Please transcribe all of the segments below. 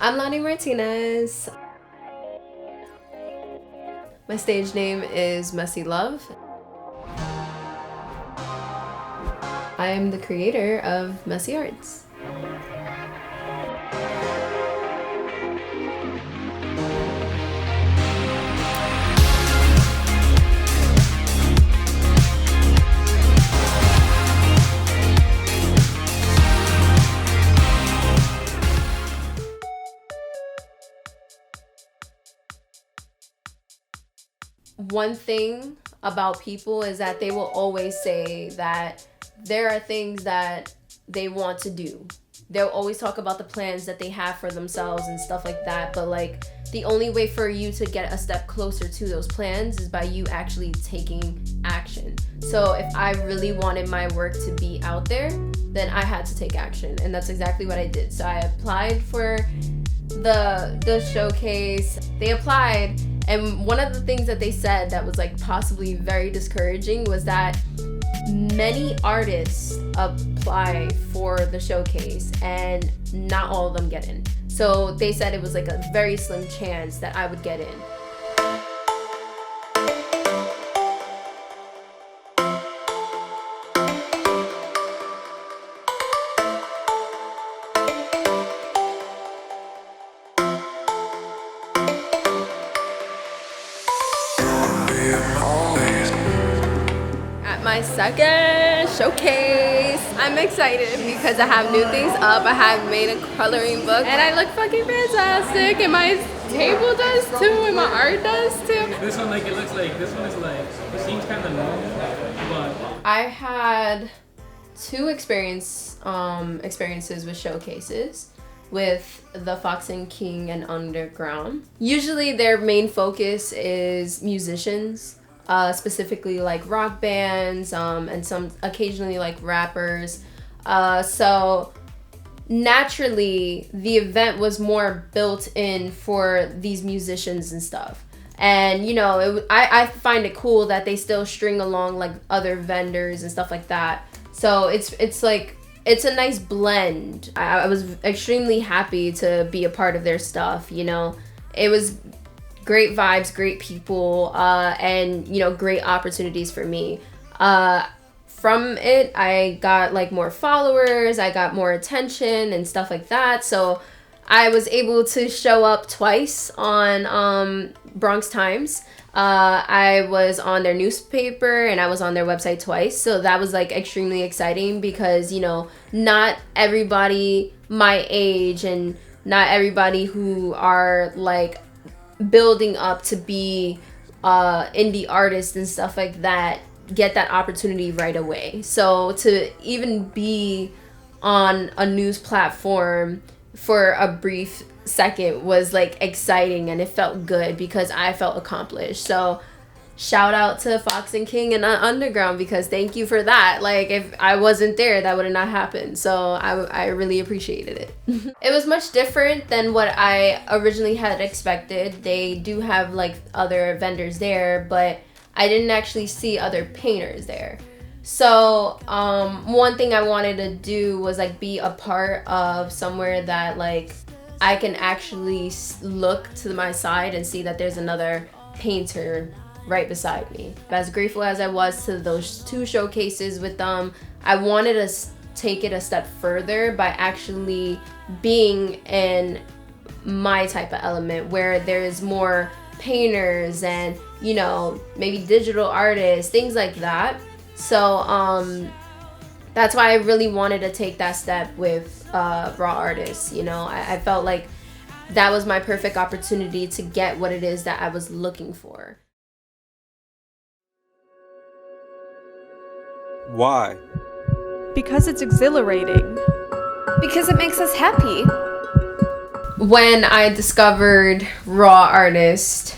I'm Lani Martinez. My stage name is Messy Love. I am the creator of MESSYARTS. One thing about people is that they will always say that there are things that they want to do. They'll always talk about the plans that they have for themselves and stuff like that, but like the only way for you to get a step closer to those plans is by you actually taking action. So if I really wanted my work to be out there, then I had to take action, and that's exactly what I did. So I applied for the showcase. They applied, and one of the things that they said that was like possibly very discouraging was that many artists apply for the showcase and not all of them get in. So they said it was like a very slim chance that I would get in. My second showcase. I'm excited because I have new things up. I have made a coloring book and I look fucking fantastic, and my table does too, and my art does too. This one, like, it looks like, this one is like, it seems kind of normal, but I had two experiences with showcases with the Fox and King and Underground. Usually their main focus is musicians. Specifically like rock bands and some occasionally like rappers. So naturally the event was more built in for these musicians and stuff. And you know, I find it cool that they still string along like other vendors and stuff like that. So it's like, it's a nice blend. I was extremely happy to be a part of their stuff, you know. It was great vibes, great people, and you know, great opportunities for me. From it, I got like more followers, I got more attention and stuff like that. So I was able to show up twice on Bronx Times. I was on their newspaper and I was on their website twice. So that was like extremely exciting because, you know, not everybody my age and not everybody who are like building up to be indie artists and stuff like that get that opportunity right away. So to even be on a news platform for a brief second was like exciting, and it felt good because I felt accomplished. So shout out to Fox and King and Underground, because thank you for that. Like, if I wasn't there, that would have not happened. So I really appreciated it. It was much different than what I originally had expected. They do have like other vendors there, but I didn't actually see other painters there. So one thing I wanted to do was like be a part of somewhere that like I can actually look to my side and see that there's another painter right beside me. As grateful as I was to those two showcases with them, I wanted to take it a step further by actually being in my type of element where there's more painters and, you know, maybe digital artists, things like that. So that's why I really wanted to take that step with raw artists. You know, I felt like that was my perfect opportunity to get what it is that I was looking for. Why? Because it's exhilarating. Because it makes us happy. When I discovered raw artist,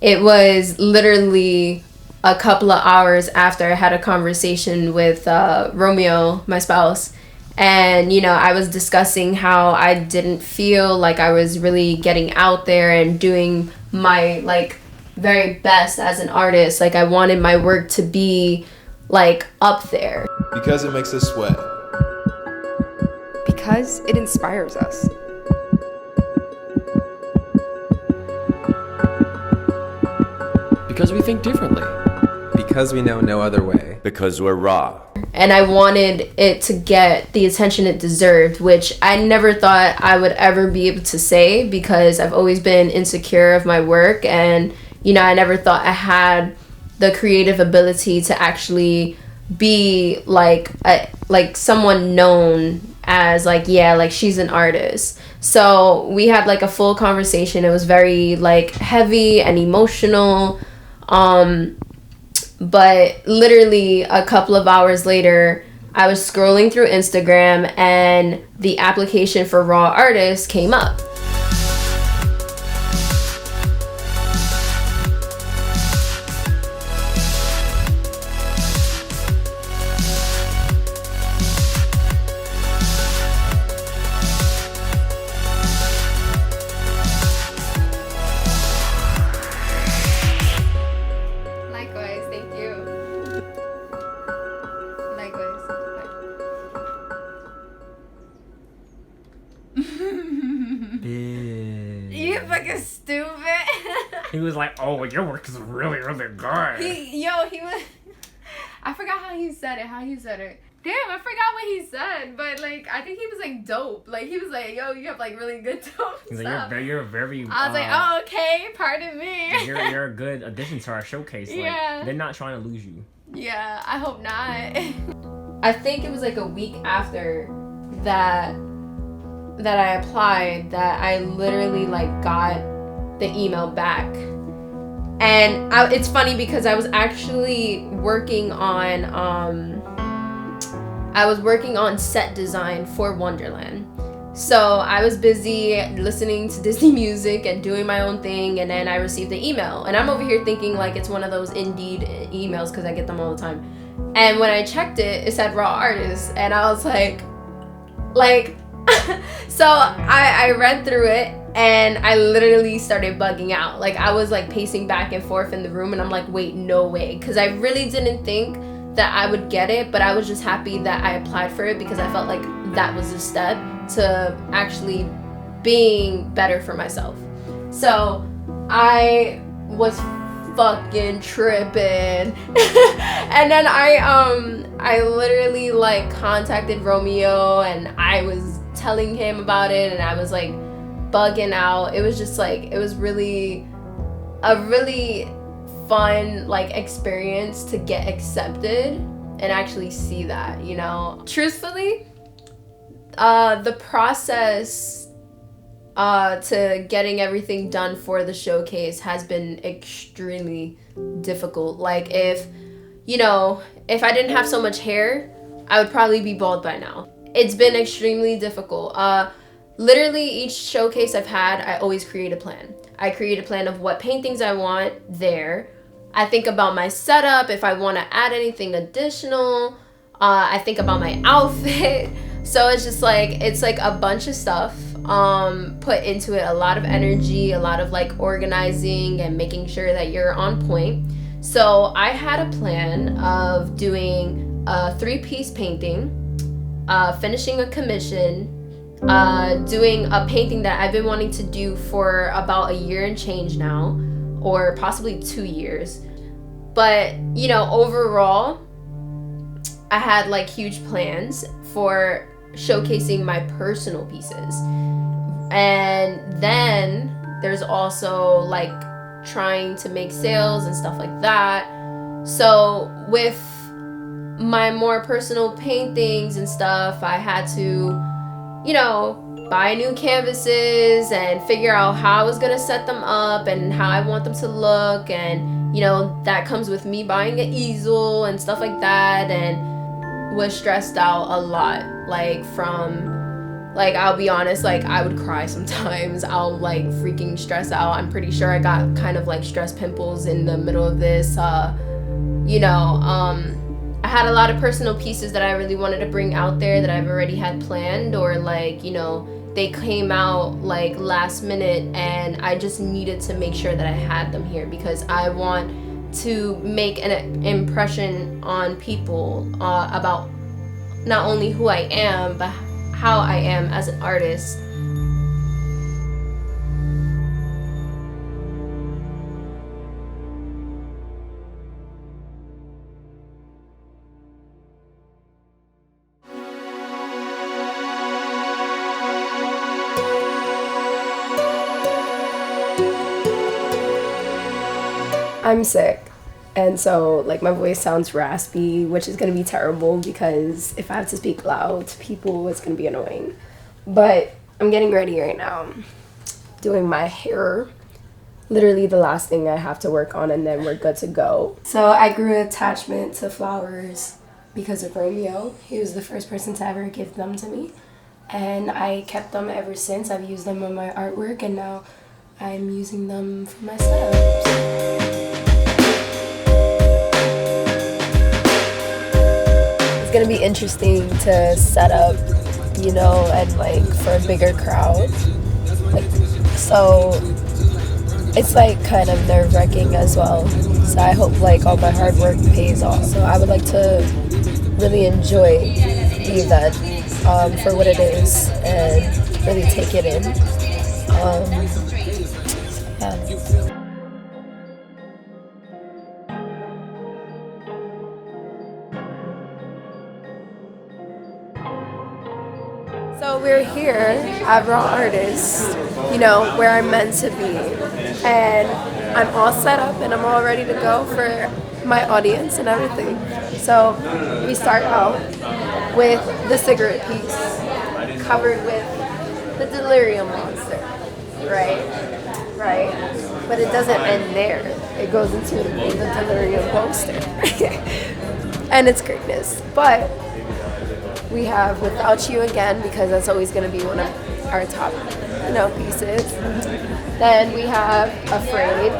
it was literally a couple of hours after I had a conversation with Romeo, my spouse. And, you know, I was discussing how I didn't feel like I was really getting out there and doing my, like, very best as an artist. Like, I wanted my work to be, like, up there. Because it makes us sweat. Because it inspires us. Because we think differently. Because we know no other way. Because we're raw. And I wanted it to get the attention it deserved, which I never thought I would ever be able to say, because I've always been insecure of my work, and you know, I never thought I had the creative ability to actually be like someone known as like, yeah, like she's an artist. So we had like a full conversation. It was very like heavy and emotional. But literally a couple of hours later, I was scrolling through Instagram and the application for Raw Artists came up. Likewise, thank you. Likewise. You fucking stupid. He was like, "Oh, your work is really, really good." He was. I forgot how he said it. Damn, I forgot what he said, but like I think he was like dope. Like he was like, "Yo, you have like really good dope He's stuff." like, you're very. I was like, "Oh, okay, pardon me." You're a good addition to our showcase. Like, Yeah. They're not trying to lose you. Yeah, I hope not. I think it was like a week after that I applied that I literally like got the email back. And it's funny because I was actually working on set design for Wonderland. So I was busy listening to Disney music and doing my own thing, and then I received the email. And I'm over here thinking like it's one of those Indeed emails because I get them all the time. And when I checked it, it said Raw Artists, and I was like so I read through it, and I literally started bugging out. Like I was like pacing back and forth in the room, and I'm like, wait, no way, because I really didn't think that I would get it, but I was just happy that I applied for it because I felt like that was a step to actually being better for myself. So I was fucking tripping. And then I literally like contacted Romeo, and I was telling him about it, and I was like bugging out. It was just like, it was really a really fun like experience to get accepted and actually see that, you know. Truthfully, the process to getting everything done for the showcase has been extremely difficult. Like if I didn't have so much hair, I would probably be bald by now. It's been extremely difficult. Literally each showcase I've had, I always create a plan. I create a plan of what paintings I want there. I think about my setup, if I want to add anything additional. I think about my outfit. So it's just like, it's like a bunch of stuff put into it, a lot of energy, a lot of like organizing and making sure that you're on point. So I had a plan of doing a 3-piece painting, finishing a commission, doing a painting that I've been wanting to do for about a year and change now, or possibly 2 years. But, you know, overall, I had like huge plans for showcasing my personal pieces. And then there's also like trying to make sales and stuff like that. So with my more personal paintings and stuff, I had to, you know, buy new canvases and figure out how I was gonna set them up and how I want them to look. And, you know, that comes with me buying an easel and stuff like that, and was stressed out a lot. Like like, I'll be honest, like I would cry sometimes. I'll like freaking stress out. I'm pretty sure I got kind of like stress pimples in the middle of this. I had a lot of personal pieces that I really wanted to bring out there that I've already had planned, or like, you know, they came out like last minute, and I just needed to make sure that I had them here because I want to make an impression on people about not only who I am, but how I am as an artist. I'm sick, and so like my voice sounds raspy, which is gonna be terrible because if I have to speak loud to people, it's gonna be annoying. But I'm getting ready right now, doing my hair. Literally the last thing I have to work on, and then we're good to go. So I grew an attachment to flowers because of Romeo. He was the first person to ever give them to me, and I kept them ever since. I've used them on my artwork, and now I'm using them for my setups. It's gonna be interesting to set up, you know, and like for a bigger crowd. Like, so it's like kind of nerve-wracking as well. So I hope like all my hard work pays off. So I would like to really enjoy the event for what it is and really take it in. Yeah. So we're here at Raw Artists, you know, where I'm meant to be. And I'm all set up and I'm all ready to go for my audience and everything. So we start out with the cigarette piece covered with the delirium monster, right? But it doesn't end there. It goes into the delirium poster and its greatness. But we have Without You again, because that's always going to be one of our top, you know, pieces. Then we have Afraid,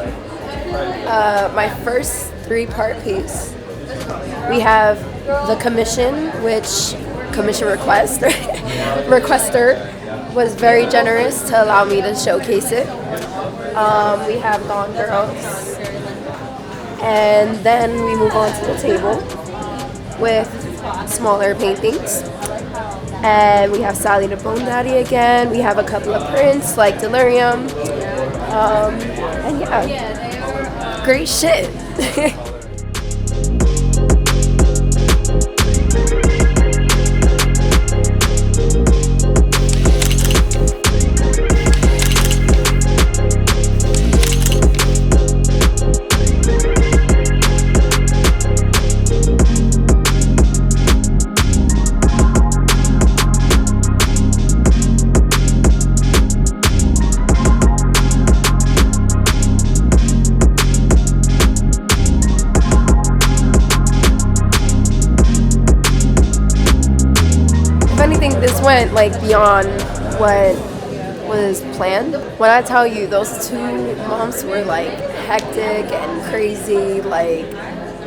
my first 3-part piece. We have The Commission, which commission requester was very generous to allow me to showcase it. We have Gone Girls, and then we move on to the table with smaller paintings, and we have Sally the Bone Daddy again. We have a couple of prints like Delirium, and yeah, great shit. This went like beyond what was planned. When I tell you those 2 months were like hectic and crazy, like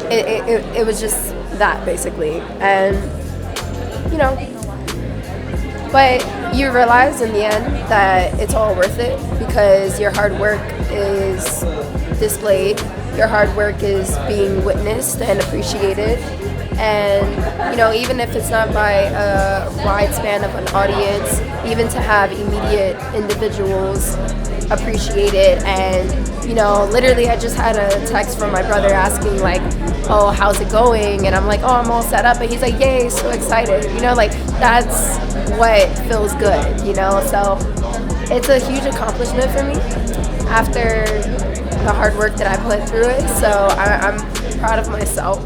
it was just that basically. And you know, but you realize in the end that it's all worth it because your hard work is displayed, your hard work is being witnessed and appreciated. And you know, even if it's not by a wide span of an audience, even to have immediate individuals appreciate it. And you know, literally I just had a text from my brother asking like, oh, how's it going? And I'm like, oh, I'm all set up. And he's like, yay, so excited. You know, like that's what feels good, you know. So it's a huge accomplishment for me after the hard work that I put through it. So I'm proud of myself.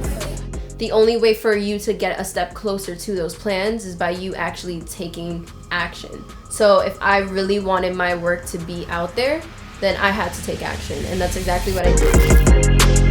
The only way for you to get a step closer to those plans is by you actually taking action. So if I really wanted my work to be out there, then I had to take action, and that's exactly what I did.